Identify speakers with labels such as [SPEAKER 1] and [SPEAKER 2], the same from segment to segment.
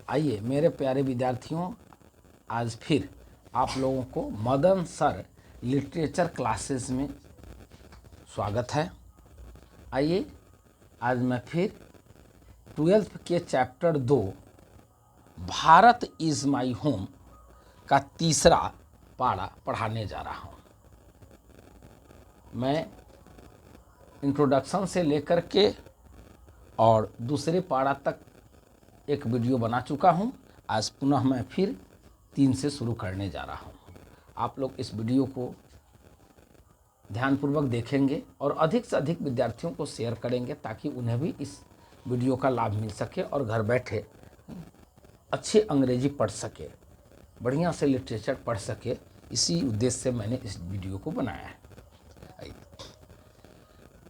[SPEAKER 1] आइए मेरे प्यारे विद्यार्थियों, आज फिर आप लोगों को मदन सर लिटरेचर क्लासेस में स्वागत है। आइए आज मैं फिर 12th के chapter 2 Bharat is my home का तीसरा पारा पढ़ाने जा रहा हूँ। मैं इंट्रोडक्शन से लेकर के और दूसरे पारा तक एक वीडियो बना चुका हूं। आज पुनः मैं फिर 3 से शुरू करने जा रहा हूं। आप लोग इस वीडियो को ध्यानपूर्वक देखेंगे और अधिक से अधिक विद्यार्थियों को शेयर करेंगे ताकि उन्हें भी इस वीडियो का लाभ मिल सके और घर बैठे अच्छी अंग्रेजी पढ़ सके, बढ़िया से लिटरेचर पढ़ सके। इसी उद्देश्य से मैंने इस वीडियो को बनाया है।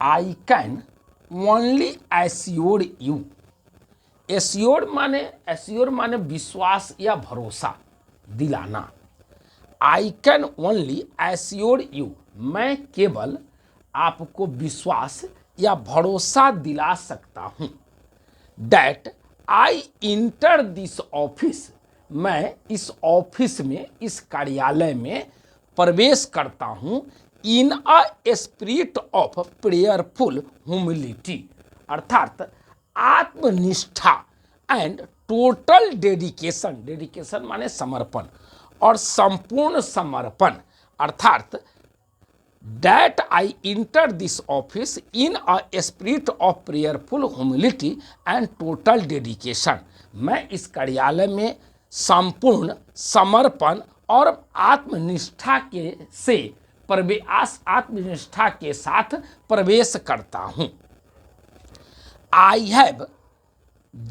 [SPEAKER 1] I can only assure you. Assure माने विश्वास या भरोसा दिलाना। I can only assure you, मैं केवल आपको विश्वास या भरोसा दिला सकता हूं। That I enter this office, मैं इस ऑफिस में, इस कार्यालय में प्रवेश करता हूं in a spirit of prayerful humility, अर्थात आत्मनिष्ठा एंड टोटल डेडिकेशन। डेडिकेशन माने समर्पण और संपूर्ण समर्पण, अर्थात that I enter this office in a spirit of prayerful humility and total dedication. मैं इस कार्यालय में संपूर्ण समर्पण और आत्मनिष्ठा के साथ प्रवेश करता हूं। I have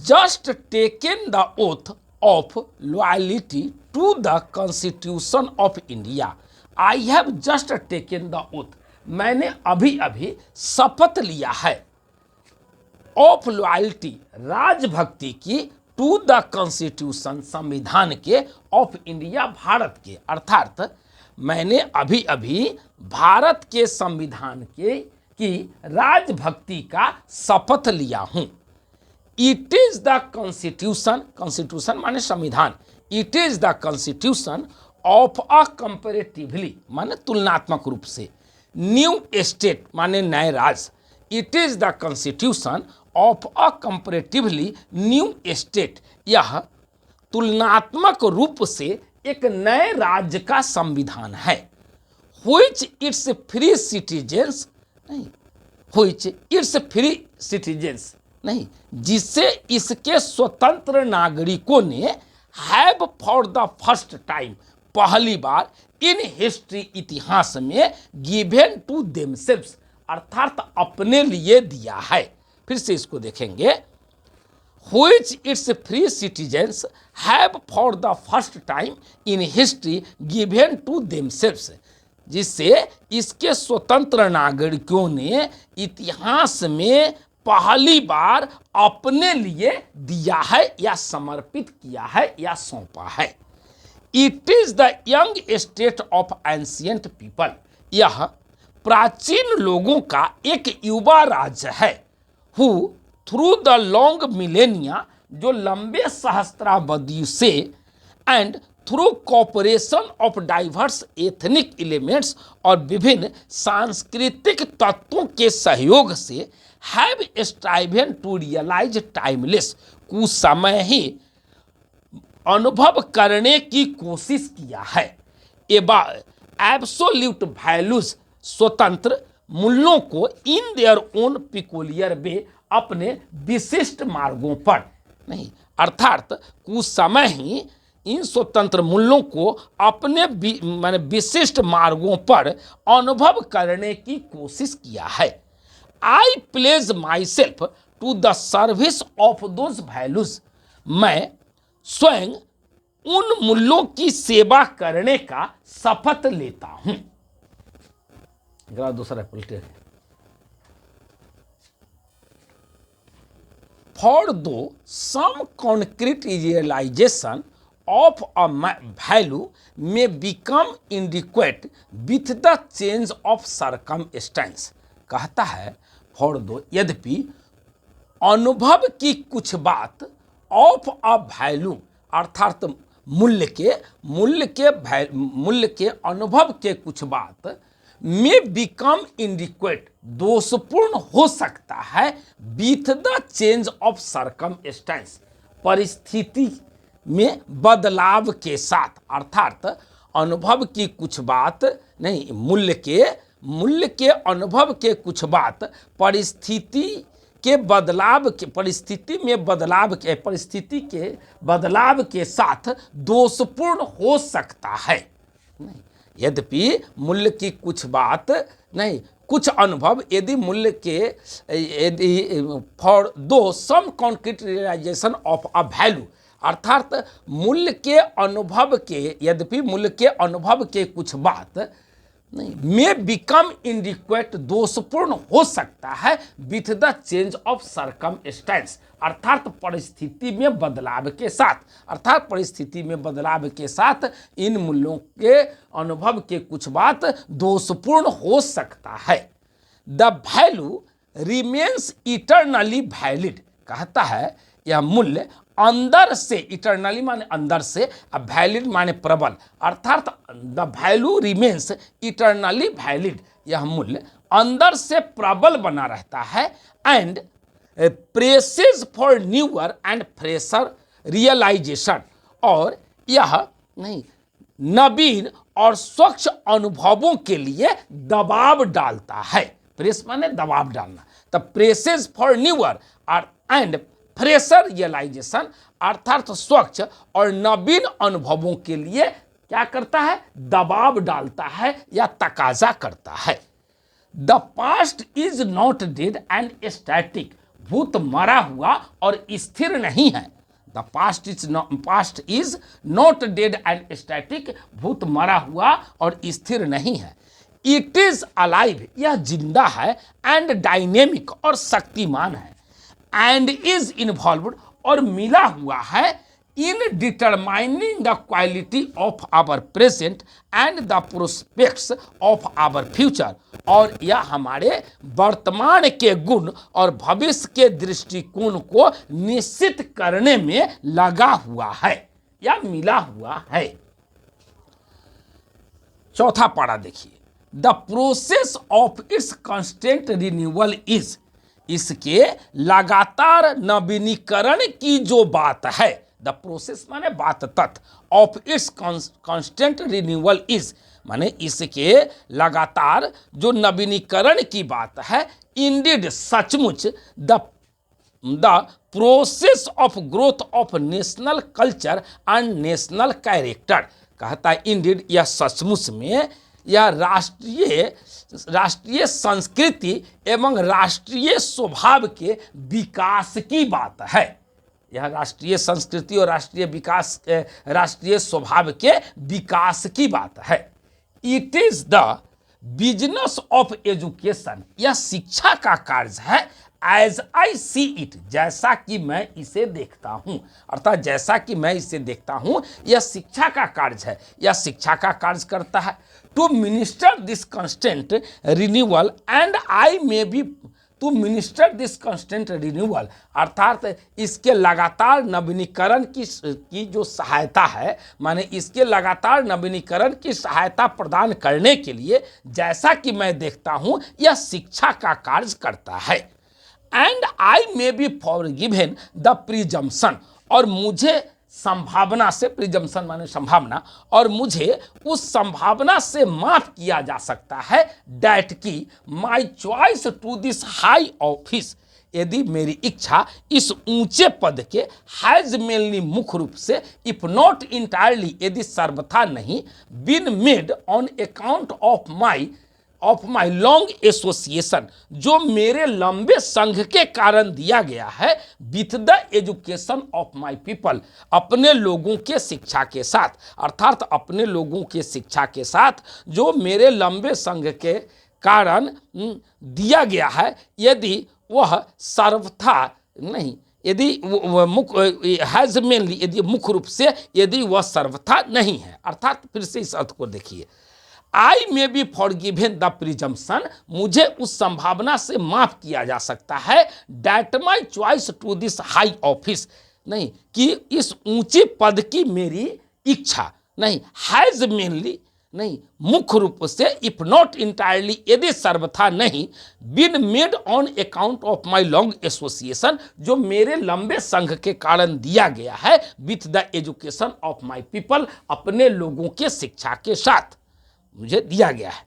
[SPEAKER 1] just taken the oath of loyalty to the constitution of India. I have just taken the oath, मैंने अभी अभी शपथ लिया है ऑफ लॉयल्टी, राजभक्ति की, टू द कॉन्स्टिट्यूशन, संविधान के, ऑफ इंडिया, भारत के, अर्थात मैंने अभी अभी भारत के संविधान की राजभक्ति का शपथ लिया हूं। It is the constitution, constitution माने संविधान, it is the constitution of a comparatively माने तुलनात्मक रूप से, न्यू स्टेट माने नए राज्य, it is the constitution of a comparatively new state, यह तुलनात्मक रूप से एक नए राज्य का संविधान है। व्हिच इट्स फ्री सिटीजन्स नहीं, व्हिच इट्स फ्री सिटीजन्स नहीं, जिससे इसके स्वतंत्र नागरिकों ने have for the first time, पहली बार इन हिस्ट्री, इतिहास में, गिवन टू देमसेल्व्स, अर्थात अपने लिए दिया है। फिर से इसको देखेंगे। Which its free citizens have for the first time in history given to themselves, जिससे इसके स्वतंत्र नागरिकों ने इतिहास में पहली बार अपने लिए दिया है या समर्पित किया है या सौंपा है। It is the young state of ancient people, यह प्राचीन लोगों का एक युवा राज्य है। Who through the long millennia, जो लंबे सहस्त्राब्दी से, and through cooperation of diverse ethnic elements, और विभिन्न सांस्कृतिक तत्वों के सहयोग से, have striven to realise timeless, कुछ समय ही अनुभव करने की कोशिश किया है। एब्सोल्यूट वैल्यूज, स्वतंत्र मूल्यों को, इन देयर ओन पिकुलियर वे, अपने विशिष्ट मार्गों पर नहीं, अर्थात कुछ समय ही इन स्वतंत्र मूल्यों को अपने माने विशिष्ट मार्गों पर अनुभव करने की कोशिश किया है। I pledge myself to the service of those values, मैं स्वयं उन मूल्यों की सेवा करने का शपथ लेता हूं। दूसरा पलटे। For though some concrete realization of a value may become inadequate with the change of circumstance, कहता है for though, यद्यपि अनुभव की कुछ बात ऑफ अ वैल्यू अर्थात मूल्य के अनुभव के कुछ बात में बिकम इनडिक्वेट दोषपूर्ण हो सकता है with the change of circumstance परिस्थिति में बदलाव के साथ। अर्थात अनुभव की कुछ बात नहीं, मूल्य के अनुभव के कुछ बात परिस्थिति के बदलाव के साथ दोषपूर्ण हो सकता है। यद्यपि मूल्य की कुछ बात नहीं, कुछ अनुभव यदि मूल्य के for though some concrete realisation of a value अर्थात यद्यपि मूल्य के अनुभव के कुछ बात नहीं में बिकम इनडिक्वेट दोषपूर्ण हो सकता है with the change of circumstance अर्थात परिस्थिति में बदलाव के साथ इन मूल्यों के अनुभव के कुछ बात दोषपूर्ण हो सकता है। The value remains eternally valid कहता है यह मूल्य अंदर से, इटरनली माने अंदर से, वैलिड माने प्रबल, अर्थात the value remains eternally valid यह मूल्य अंदर से प्रबल बना रहता है and presses for newer and fresher realisation और यह नहीं नवीन और स्वच्छ अनुभवों के लिए दबाव डालता है। प्रेस माने दबाव डालना, तब presses for newer and fresher realisation अर्थात स्वच्छ और नवीन अनुभवों के लिए क्या करता है, दबाव डालता है या तकाजा करता है। The past is not dead and static भूत मरा हुआ और स्थिर नहीं है। The past is not dead and static भूत मरा हुआ और स्थिर नहीं है। इट इज अलाइव यह जिंदा है एंड डायनेमिक और शक्तिमान है एंड इज इन्वॉल्व्ड और मिला हुआ है in determining the quality of our present and the prospects of our future और यह हमारे वर्तमान के गुण और भविष्य के दृष्टिकोण को निश्चित करने में लगा हुआ है या मिला हुआ है। चौथा पारा देखिए, the process of its constant renewal is इसके लगातार नवीनीकरण की जो बात है, द प्रोसेस माने बात तत्व, of its constant renewal is माने इसके लगातार जो नवीनीकरण की बात है, इंडीड सचमुच the process of growth of national culture and national character कहता है इंडीड यह सचमुच में यह राष्ट्रीय संस्कृति एवं राष्ट्रीय स्वभाव के विकास की बात है। यह राष्ट्रीय संस्कृति और राष्ट्रीय स्वभाव के विकास की बात है। It is the business of education यह शिक्षा का कार्य है। एज आई सी इट जैसा कि मैं इसे देखता हूँ, अर्थात जैसा कि मैं इसे देखता हूँ यह शिक्षा का कार्य है, यह शिक्षा का कार्य करता है। To minister this constant renewal and I may be to minister this constant renewal अर्थात इसके लगातार नवीनीकरण की जो सहायता है, माने इसके लगातार नवीनीकरण की सहायता प्रदान करने के लिए जैसा कि मैं देखता हूँ यह शिक्षा का कार्य करता है। And I may be forgiven the presumption और मुझे संभावना से, प्रिजम्पशन माने संभावना, और मुझे उस संभावना से माफ किया जा सकता है डैट की my choice to this high office यदि मेरी इच्छा इस ऊंचे पद के हैज मेनली मुख्य रूप से इफ नॉट इंटायरली यदि सर्वथा नहीं been made on account of my long association जो मेरे लंबे संघ के कारण दिया गया है with the education of my people अपने लोगों के शिक्षा के साथ, अर्थात अपने लोगों के शिक्षा के साथ जो मेरे लंबे संघ के कारण दिया गया है, यदि वह सर्वथा नहीं यदि हैज मेनली यदि मुख्य रूप से यदि वह सर्वथा नहीं है, अर्थात फिर से इस अर्थ को देखिए, I may be forgiven the presumption मुझे उस संभावना से माफ किया जा सकता है that my choice to this high office नहीं कि इस ऊंचे पद की मेरी इच्छा नहीं, हैज मेनली नहीं, मुख्य रूप से, इफ नॉट इंटायरली, यदि सर्वथा नहीं, been made on account of my long association, जो मेरे लंबे संघ के कारण दिया गया है, with the education of my people, अपने लोगों के शिक्षा के साथ मुझे दिया गया है।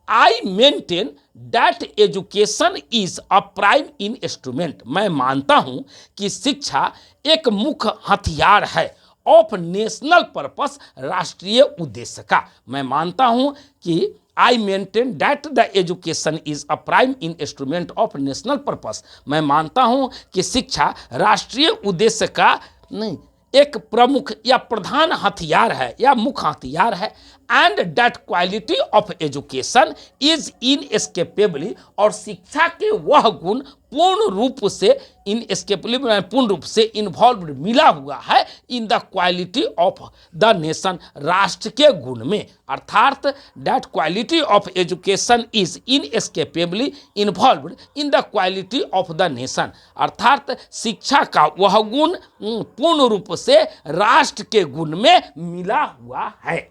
[SPEAKER 1] I maintain that education is a prime instrument, मैं मानता हूं कि शिक्षा एक मुख्य हथियार है ऑफ नेशनल पर्पस, राष्ट्रीय उद्देश्य का। मैं मानता हूं कि I maintain that the education is a prime instrument of national purpose, मैं मानता हूं कि शिक्षा राष्ट्रीय उद्देश्य का नहीं, एक प्रमुख या प्रधान हथियार है या मुख्य हथियार है। And that quality of education is inescapably, और शिक्षा के वह गुण पूर्ण रूप से इनएस्केपेबली, पूर्ण रूप से इन्वॉल्व, मिला हुआ है in the quality of the nation, राष्ट्र के गुण में। अर्थात that quality of education is inescapably involve in the quality of the nation, अर्थात शिक्षा का वह गुण पूर्ण रूप से राष्ट्र के गुण में मिला हुआ है।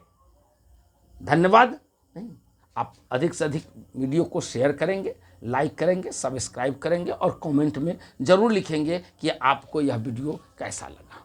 [SPEAKER 1] धन्यवाद। आप अधिक से अधिक वीडियो को शेयर करेंगे, लाइक करेंगे, सब्सक्राइब करेंगे और कमेंट में जरूर लिखेंगे कि आपको यह वीडियो कैसा लगा।